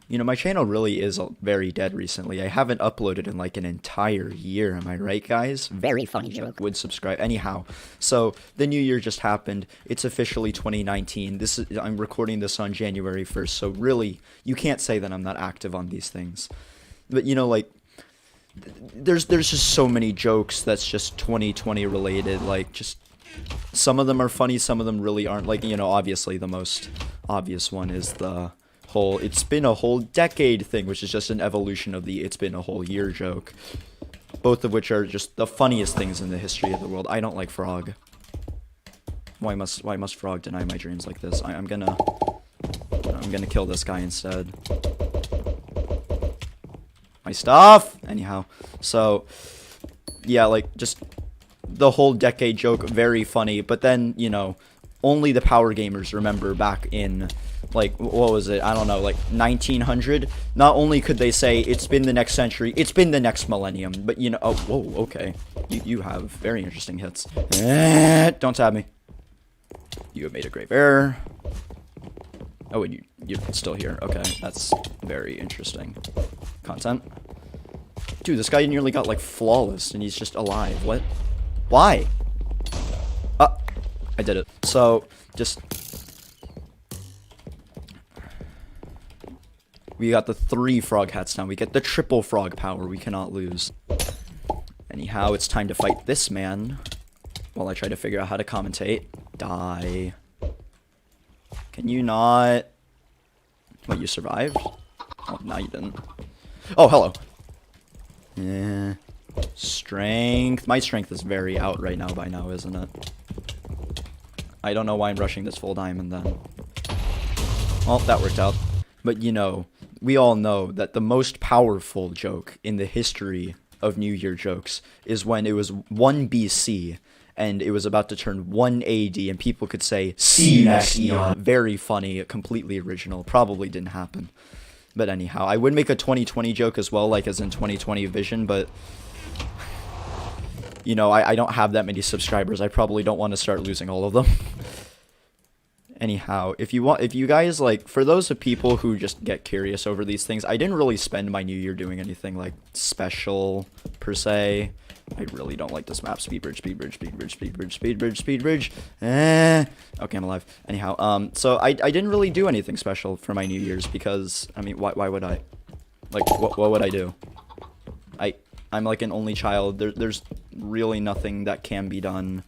You know, my channel really is very dead recently. I haven't uploaded in like an entire year, am I right, guys? Very funny joke. Would subscribe. Anyhow, so the new year just happened. It's officially 2019. I'm recording this on January 1st, so really, you can't say that I'm not active on these things. But, you know, like, there's just so many jokes that's just 2020 related, like, just some of them are funny, some of them really aren't. Like, you know, obviously the most obvious one is the whole "it's been a whole decade" thing, which is just an evolution of the "it's been a whole year" joke, both of which are just the funniest things in the history of the world. I don't like Frog. Why must Frog deny my dreams like this? I'm gonna kill this guy instead. My stuff! Anyhow, so, yeah, like, just the whole decade joke, very funny, but then, you know, only the power gamers remember back in, like, what was it, I don't know, like, 1900, not only could they say, it's been the next century, it's been the next millennium, but, you know, oh, whoa, okay, you have very interesting hits. Don't stab me. You have made a grave error. Oh, and you're still here, okay, that's very interesting content. Dude, this guy nearly got, like, flawless, and he's just alive. What? Why? I did it. So, just... we got the 3 frog hats now. We get the triple frog power. We cannot lose. Anyhow, it's time to fight this man. While I try to figure out how to commentate. Die. Can you not... What, you survived? Oh, no, you didn't. Oh, hello. Yeah. Strength. My strength is very out right now by now, isn't it? I don't know why I'm rushing this full diamond then. Well, that worked out. But, you know, we all know that the most powerful joke in the history of New Year jokes is when it was 1 BC and it was about to turn 1 AD and people could say, "See you next eon." Very funny, completely original. Probably didn't happen. But anyhow, I would make a 2020 joke as well, like as in 2020 vision, but... you know, I don't have that many subscribers. I probably don't want to start losing all of them. Anyhow, if you guys, like, for those of people who just get curious over these things, I didn't really spend my New Year doing anything, like, special, per se. I really don't like this map. Speed bridge, speed bridge, speed bridge, speed bridge, speed bridge, speed bridge. Okay, I'm alive. Anyhow, so I didn't really do anything special for my New Year's because, I mean, why would I? Like, what would I do? I'm like an only child. There's really nothing that can be done.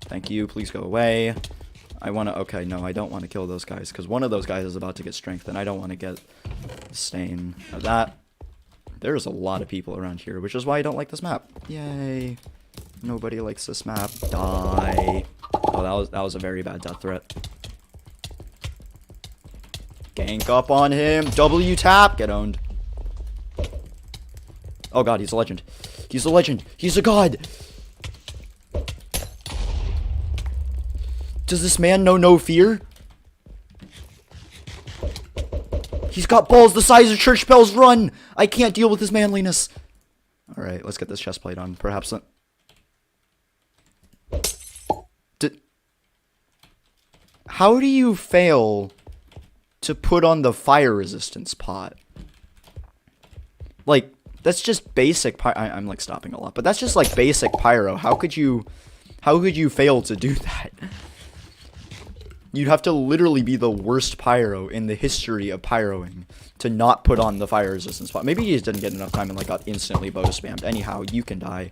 Thank you. Please go away. Okay, no, I don't want to kill those guys, because one of those guys is about to get strength, and I don't want to get the stain of that. There's a lot of people around here, which is why I don't like this map. Yay. Nobody likes this map. Die. Oh, that was a very bad death threat. Gank up on him. W tap. Get owned. Oh god, he's a legend. He's a legend. He's a god. Does this man know no fear? He's got balls the size of church bells. Run! I can't deal with his manliness. Alright, let's get this chest plate on. Perhaps not. How do you fail to put on the fire resistance pot? Like, that's just basic I'm like stopping a lot, but that's just like basic pyro. How could you fail to do that? You'd have to literally be the worst pyro in the history of pyroing to not put on the fire resistance pot. Maybe he just didn't get enough time and like got instantly bow spammed. Anyhow, you can die.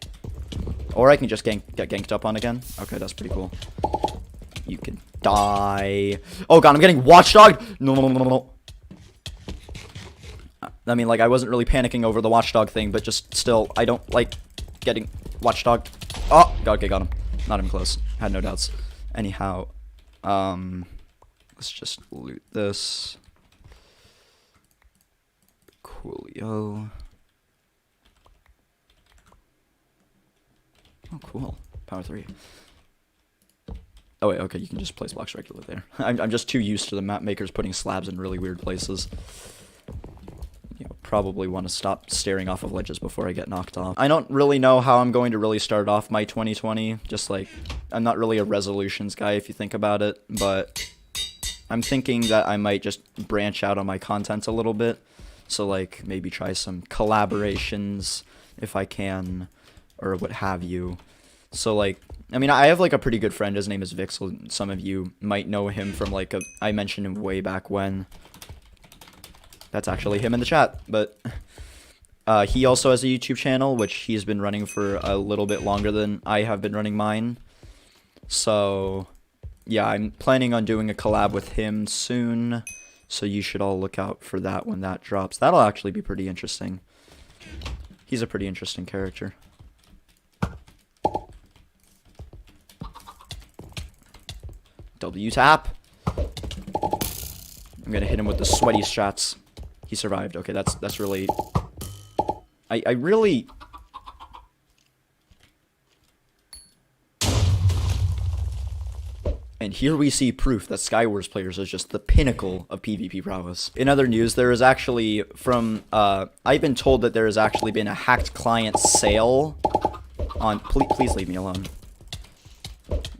Or I can just get ganked up on again. Okay, that's pretty cool. You can die. Oh god, I'm getting watchdogged! No. I mean, like, I wasn't really panicking over the watchdog thing, but just still, I don't like getting watchdogged. Oh, god, okay, got him. Not even close. Had no doubts. Anyhow, let's just loot this. Coolio. Oh, cool. Power 3. Oh, wait, okay, you can just place blocks regularly there. I'm just too used to the map makers putting slabs in really weird places. You know, probably want to stop staring off of ledges before I get knocked off. I don't really know how I'm going to really start off my 2020. Just like, I'm not really a resolutions guy if you think about it, but I'm thinking that I might just branch out on my content a little bit. So, like, maybe try some collaborations if I can, or what have you. So, like, I mean, I have, like, a pretty good friend. His name is Vixel. Some of you might know him from, like, I mentioned him way back when. That's actually him in the chat. But he also has a YouTube channel, which he's been running for a little bit longer than I have been running mine. So, yeah, I'm planning on doing a collab with him soon. So you should all look out for that when that drops. That'll actually be pretty interesting. He's a pretty interesting character. W tap. I'm gonna hit him with the sweaty strats. He survived. Okay, that's really... I really... And here we see proof that Skywars players is just the pinnacle of PvP prowess. In other news, there is actually from, I've been told that there has actually been a hacked client sale on, please leave me alone.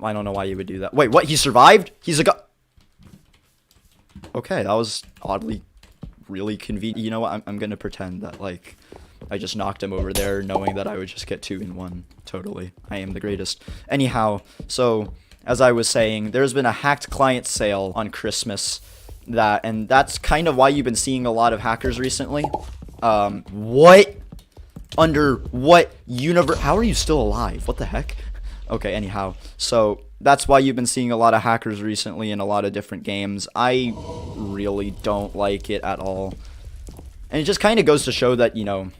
I don't know why you would do that. Wait, what? He survived? He's a Okay, that was oddly really convenient. You know what? I'm gonna pretend that, like, I just knocked him over there knowing that I would just get 2 in 1. Totally. I am the greatest. Anyhow, so... As I was saying, there's been a hacked client sale on Christmas, and that's kind of why you've been seeing a lot of hackers recently. What? Under what universe? How are you still alive? What the heck? Okay, anyhow, so that's why you've been seeing a lot of hackers recently in a lot of different games. I really don't like it at all. And it just kind of goes to show that, you know,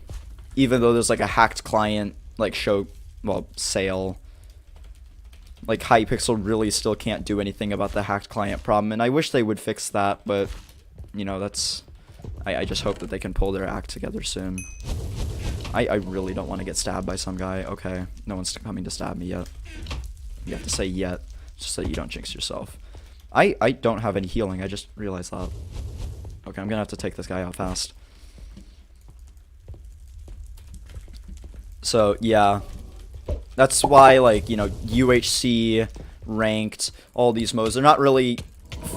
even though there's like a hacked client, like, sale, like, Hypixel really still can't do anything about the hacked client problem, and I wish they would fix that, but, you know, that's... I just hope that they can pull their act together soon. I really don't want to get stabbed by some guy. Okay, no one's coming to stab me yet. You have to say yet, just so you don't jinx yourself. I don't have any healing, I just realized that. Okay, I'm gonna have to take this guy out fast. So, yeah. That's why, like, you know, UHC, ranked, all these modes, they're not really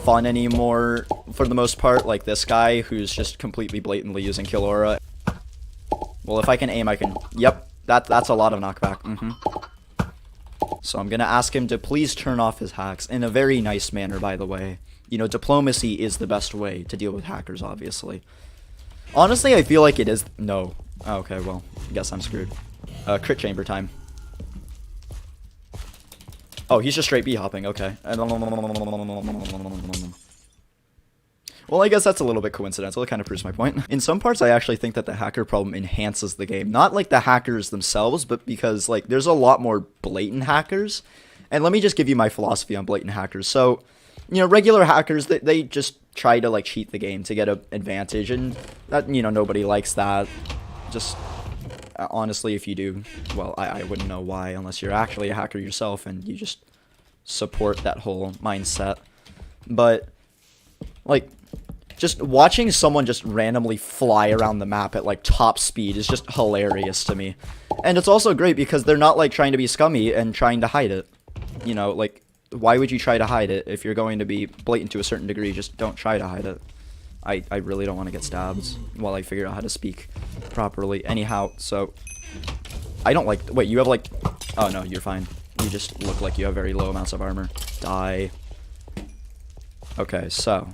fun anymore for the most part. Like this guy who's just completely blatantly using kill aura. Well, if I can aim, I can... Yep, that's a lot of knockback. So I'm gonna ask him to please turn off his hacks in a very nice manner, by the way. You know, diplomacy is the best way to deal with hackers, obviously. Honestly, I feel like it is... No. Okay, well, I guess I'm screwed. Crit chamber time. Oh, he's just straight B-hopping, okay. Well, I guess that's a little bit coincidental. It kind of proves my point. In some parts, I actually think that the hacker problem enhances the game. Not like the hackers themselves, but because, like, there's a lot more blatant hackers. And let me just give you my philosophy on blatant hackers. So, you know, regular hackers, they just try to, like, cheat the game to get an advantage. And, that, you know, nobody likes that. Just... honestly, if you do, well, I wouldn't know why unless you're actually a hacker yourself and you just support that whole mindset. But, like, just watching someone just randomly fly around the map at, like, top speed is just hilarious to me. And it's also great because they're not, like, trying to be scummy and trying to hide it. You know, like, why would you try to hide it? If you're going to be blatant to a certain degree, just don't try to hide it. I really don't want to get stabbed while I figure out how to speak properly. Anyhow, so... I don't like... Wait, you have like... Oh, no, you're fine. You just look like you have very low amounts of armor. Die. Okay, so...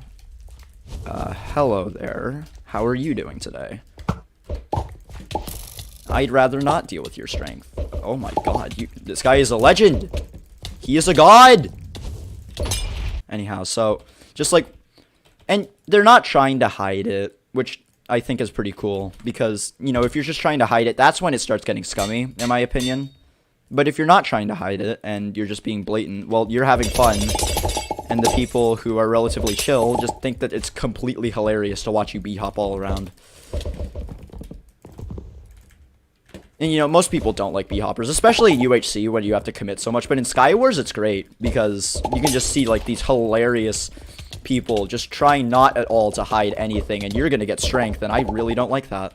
hello there. How are you doing today? I'd rather not deal with your strength. Oh my god, this guy is a legend! He is a god! Anyhow, so... Just like... And they're not trying to hide it, which I think is pretty cool. Because, you know, if you're just trying to hide it, that's when it starts getting scummy, in my opinion. But if you're not trying to hide it, and you're just being blatant, well, you're having fun. And the people who are relatively chill just think that it's completely hilarious to watch you B-hop all around. And, you know, most people don't like B-hoppers, especially in UHC when you have to commit so much. But in Skywars, it's great, because you can just see, like, these hilarious... people just trying not at all to hide anything, and you're gonna get strength, and I really don't like that.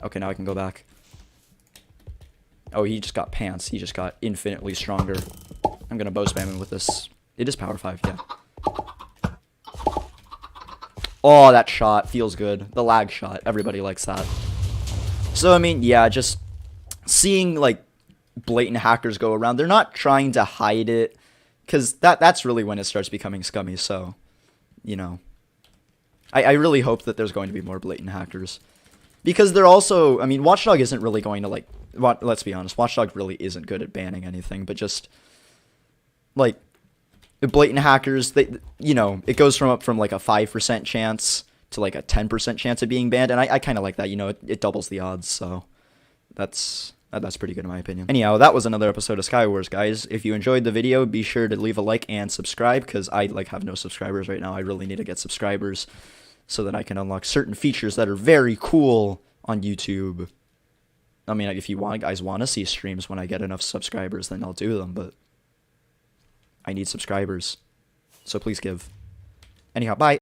Okay, now I can go back. Oh, he just got pants. He just got infinitely stronger. I'm gonna bow spam him with this. It is power 5, yeah. Oh, that shot feels good. The lag shot. Everybody likes that. So, I mean, yeah, just seeing, like, blatant hackers go around. They're not trying to hide it, because that's really when it starts becoming scummy, so, you know. I really hope that there's going to be more blatant hackers. Because they're also, I mean, Watchdog isn't really going to, like, let's be honest, Watchdog really isn't good at banning anything, but just, like, the blatant hackers, they, you know, it goes from like a 5% chance to like a 10% chance of being banned, and I kind of like that, you know, it doubles the odds, so that's pretty good in my opinion. Anyhow, that was another episode of Skywars, guys. If you enjoyed the video, be sure to leave a like and subscribe, because I, like, have no subscribers right now. I really need to get subscribers so that I can unlock certain features that are very cool on YouTube. I mean, if you guys want to see streams when I get enough subscribers, then I'll do them, but I need subscribers, so please give. Anyhow, bye.